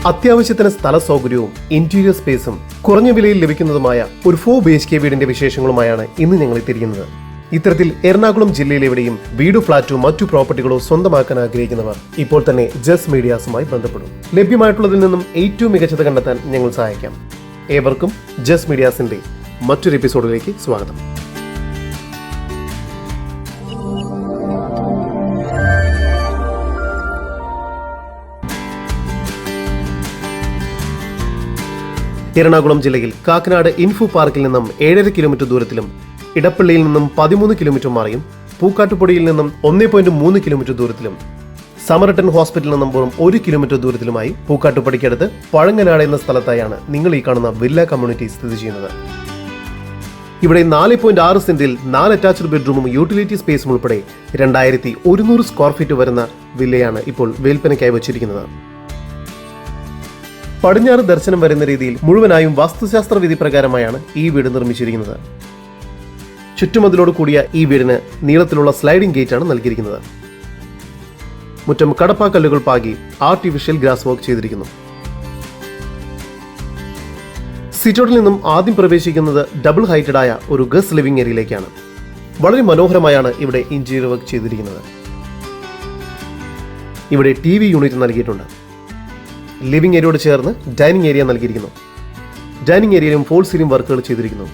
അത്യാവശ്യത്തിന് സ്ഥല സൗകര്യവും ഇന്റീരിയർ സ്പേസും കുറഞ്ഞ വിലയിൽ ലഭിക്കുന്നതുമായ ഒരു 4 BHK വീടിന്റെ വിശേഷങ്ങളുമായാണ് ഇന്ന് ഞങ്ങൾ എത്തിയിരിക്കുന്നത്. ഇത്തരത്തിൽ എറണാകുളം ജില്ലയിലെവിടെയും വീടോ ഫ്ളാറ്റോ മറ്റു പ്രോപ്പർട്ടികളോ സ്വന്തമാക്കാൻ ആഗ്രഹിക്കുന്നവർ ഇപ്പോൾ തന്നെ ജസ് മീഡിയാസുമായി ബന്ധപ്പെടും. ലഭ്യമായിട്ടുള്ളതിൽ നിന്നും ഏറ്റവും മികച്ചത് കണ്ടെത്താൻ ഞങ്ങൾ സഹായിക്കാം. ഏവർക്കും ജസ് മീഡിയാസിന്റെ മറ്റൊരു എപ്പിസോഡിലേക്ക് സ്വാഗതം. എറണാകുളം ജില്ലയിൽ കാക്കനാട് ഇൻഫോ പാർക്കിൽ നിന്നും 7.5 കിലോമീറ്റർ ദൂരത്തിലും ഇടപ്പള്ളിയിൽ നിന്നും 13 കിലോമീറ്റർ മാറിയും പൂക്കാട്ടുപൊടിയിൽ നിന്നും 1.3 കിലോമീറ്റർ ദൂരത്തിലും സമരട്ടൻ ഹോസ്പിറ്റലിൽ നിന്നും വെറും 1 കിലോമീറ്റർ ദൂരത്തിലുമായി പൂക്കാട്ടുപടിക്കടുത്ത് പഴങ്ങനാട് എന്ന സ്ഥലത്തായാണ് നിങ്ങൾ ഈ കാണുന്ന വില്ല കമ്മ്യൂണിറ്റി സ്ഥിതി ചെയ്യുന്നത്. ഇവിടെ 4.6 സെന്റിൽ 4 അറ്റാച്ച്ഡ് ബെഡ്റൂമും യൂട്ടിലിറ്റി സ്പേസും ഉൾപ്പെടെ 2100 സ്ക്വയർ ഫീറ്റ് വരുന്ന വില്ലയാണ് ഇപ്പോൾ വിൽപ്പനയ്ക്കായി വച്ചിരിക്കുന്നത്. പടിഞ്ഞാറ് ദർശനം വരുന്ന രീതിയിൽ മുഴുവനായും വാസ്തുശാസ്ത്ര വിധി പ്രകാരമായാണ് ഈ വീട് നിർമ്മിച്ചിരിക്കുന്നത്. ചുറ്റുമതിലോട് കൂടിയ ഈ വീടിന് നീളത്തിലുള്ള സ്ലൈഡിംഗ് ഗേറ്റാണ് നൽകിയിരിക്കുന്നത്. മുറ്റം കടപ്പാക്കല്ലുകൾ പാകി ആർട്ടിഫിഷ്യൽ ഗ്രാസ് വർക്ക് ചെയ്തിരിക്കുന്നു. സിറ്റൗട്ടിൽ നിന്നും ആദ്യം പ്രവേശിക്കുന്നത് ഡബിൾ ഹൈറ്റഡ് ആയ ഒരു ഗസ്റ്റ് ലിവിംഗ് ഏരിയയിലേക്കാണ്. വളരെ മനോഹരമായാണ് ഇവിടെ ഇന്റീരിയർ വർക്ക് ചെയ്തിരിക്കുന്നത്. ഇവിടെ TV യൂണിറ്റ് നൽകിയിട്ടുണ്ട്. ലിവിംഗ് ഏരിയയോട് ചേർന്ന് ഡൈനിങ് ഏരിയ നൽകിയിരിക്കുന്നു. ഡൈനിങ് ഏരിയയിലും ഫോൾ സീലിംഗ് വർക്കുകൾ ചെയ്തിരിക്കുന്നു.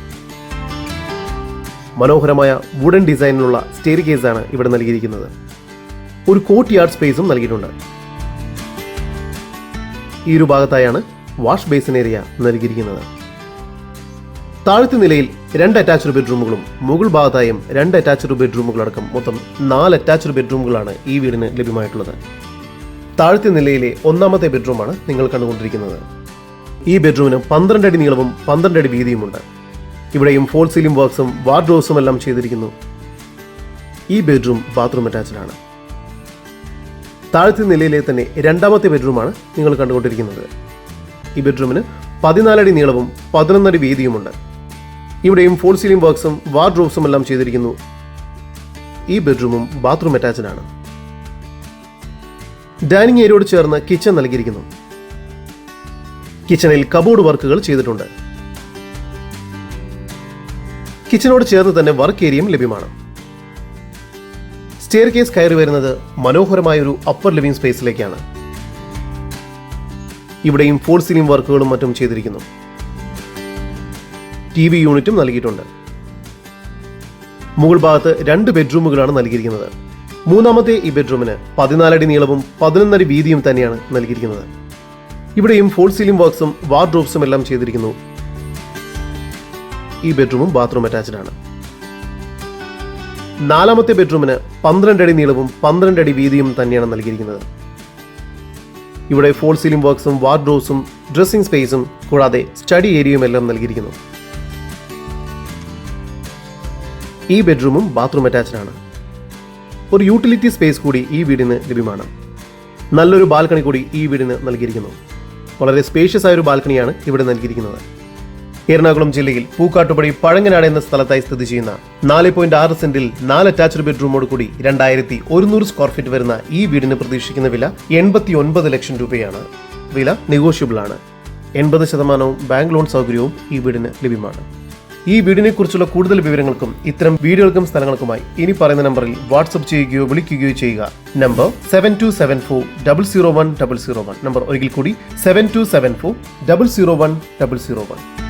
മനോഹരമായ വുഡൻ ഡിസൈനിലുള്ള സ്റ്റെയർകേസ് ആണ് ഇവിടെ നൽകിയിരിക്കുന്നത്. ഒരു കോർട്ട് യാർഡ് സ്പേസും നൽകിയിട്ടുണ്ട്. ഈ ഒരു ഭാഗത്തായാണ് വാഷ് ബേസിൻ ഏരിയ നൽകിയിരിക്കുന്നത്. താഴത്തെ നിലയിൽ 2 അറ്റാച്ച്ഡ് ബെഡ്റൂമുകളും മുകൾ ഭാഗത്തായും 2 അറ്റാച്ച്ഡ് ബെഡ്റൂമുകളടക്കം മൊത്തം 4 അറ്റാച്ച്ഡ് ബെഡ്റൂമുകളാണ് ഈ വീടിന് ലഭ്യമായിട്ടുള്ളത്. താഴത്തെ നിലയിലെ ഒന്നാമത്തെ ബെഡ്റൂമാണ് നിങ്ങൾ കണ്ടുകൊണ്ടിരിക്കുന്നത്. ഈ ബെഡ്റൂമിന് 12 അടി നീളവും 12 അടി വീതിയുമുണ്ട്. ഇവിടെയും ഫോൾ സീലിംഗ് വർക്ക്സും വാർഡ്രോബ്സും എല്ലാം ചെയ്തിരിക്കുന്നു. ഈ ബെഡ്റൂം ബാത്റൂം അറ്റാച്ച്ഡ് ആണ്. താഴത്തെ നിലയിലെ തന്നെ രണ്ടാമത്തെ ബെഡ്റൂമാണ് നിങ്ങൾ കണ്ടുകൊണ്ടിരിക്കുന്നത്. ഈ ബെഡ്റൂമിന് 14 അടി നീളവും 11 അടി വീതിയുമുണ്ട്. ഇവിടെയും ഫോൾ സീലിംഗ് വർക്ക്സും വാർഡ്രോബ്സും എല്ലാം ചെയ്തിരിക്കുന്നു. ഈ ബെഡ്റൂമും ബാത്റൂം അറ്റാച്ച്ഡ് ആണ്. ഡൈനിങ് ഏരിയയോട് ചേർന്ന് കിച്ചൺ നൽകിയിരിക്കുന്നു. കിച്ചണിൽ കബോർഡ് വർക്കുകൾ ചെയ്തിട്ടുണ്ട്. കിച്ചണോട് ചേർന്ന് തന്നെ വർക്ക് ഏരിയയും ലഭ്യമാണ്. സ്റ്റെയർ കേസ് കയറി വരുന്നത് മനോഹരമായ ഒരു അപ്പർ ലിവിംഗ് സ്പേസിലേക്കാണ്. ഇവിടെയും ഫോൾ സീലിംഗ് വർക്കുകളും മറ്റും ചെയ്തിരിക്കുന്നു. TV യൂണിറ്റും നൽകിയിട്ടുണ്ട്. മുകൾ ഭാഗത്ത് 2 ബെഡ്റൂമുകളാണ് നൽകിയിരിക്കുന്നത്. മൂന്നാമത്തെ ഈ ബെഡ്റൂമിന് 14 അടി നീളവും 11 അടി വീതിയും തന്നെയാണ് നൽകിയിരിക്കുന്നത്. ഇവിടെയും ഫോൾ സീലിംഗ് വർക്ക്സും വാർഡ്രോബ്സും എല്ലാം ചെയ്തിരിക്കുന്നു. ഈ ബെഡ്റൂമും ബാത്റൂം അറ്റാച്ച്ഡ് ആണ്. നാലാമത്തെ ബെഡ്റൂമിന് 12 അടി നീളവും 12 അടി വീതിയും തന്നെയാണ് നൽകിയിരിക്കുന്നത്. ഇവിടെ ഫോൾ സീലിംഗ് വർക്ക്സും വാർഡ്രോബ്സും ഡ്രസ്സിംഗ് സ്പേസും കൂടാതെ സ്റ്റഡി ഏരിയയും എല്ലാം നൽകിയിരിക്കുന്നു. ഈ ബെഡ്റൂമും ബാത്റൂം അറ്റാച്ച്ഡ് ആണ്. ഒരു യൂട്ടിലിറ്റി സ്പേസ് കൂടി ഈ വീടിന് ലഭ്യമാണ്. നല്ലൊരു ബാൽക്കണി കൂടി ഈ വീടിന് നൽകിയിരിക്കുന്നു. വളരെ സ്പേഷ്യസ് ആയ ഒരു ബാൽക്കണിയാണ് ഇവിടെ നൽകിയിരിക്കുന്നത്. എറണാകുളം ജില്ലയിൽ പൂക്കാട്ടുപടി പഴങ്ങനാട് എന്ന സ്ഥലത്തായി സ്ഥിതി ചെയ്യുന്ന 4.6 സെന്റിൽ 4 അറ്റാച്ച്ഡ് ബെഡ്റൂമോട് കൂടി 2100 സ്ക്വയർ ഫീറ്റ് വരുന്ന ഈ വീടിന് പ്രതീക്ഷിക്കുന്ന വില 89 ലക്ഷം രൂപയാണ്. വില നെഗോഷ്യബിൾ ആണ്. 80% ബാങ്ക് ലോൺ സൗകര്യവും ഈ വീടിന് ലഭ്യമാണ്. ഈ വീടിനെ കുറിച്ചുള്ള കൂടുതൽ വിവരങ്ങൾക്കും ഇത്തരം വീഡിയോകൾക്കും സ്ഥലങ്ങൾക്കുമായി ഇനി പറയുന്ന നമ്പറിൽ വാട്സ്ആപ്പ് ചെയ്യുകയോ വിളിക്കുകയോ ചെയ്യുക. നമ്പർ 7274 001 001. നമ്പർ ഒരിക്കൽ കൂടി 7274 001 001.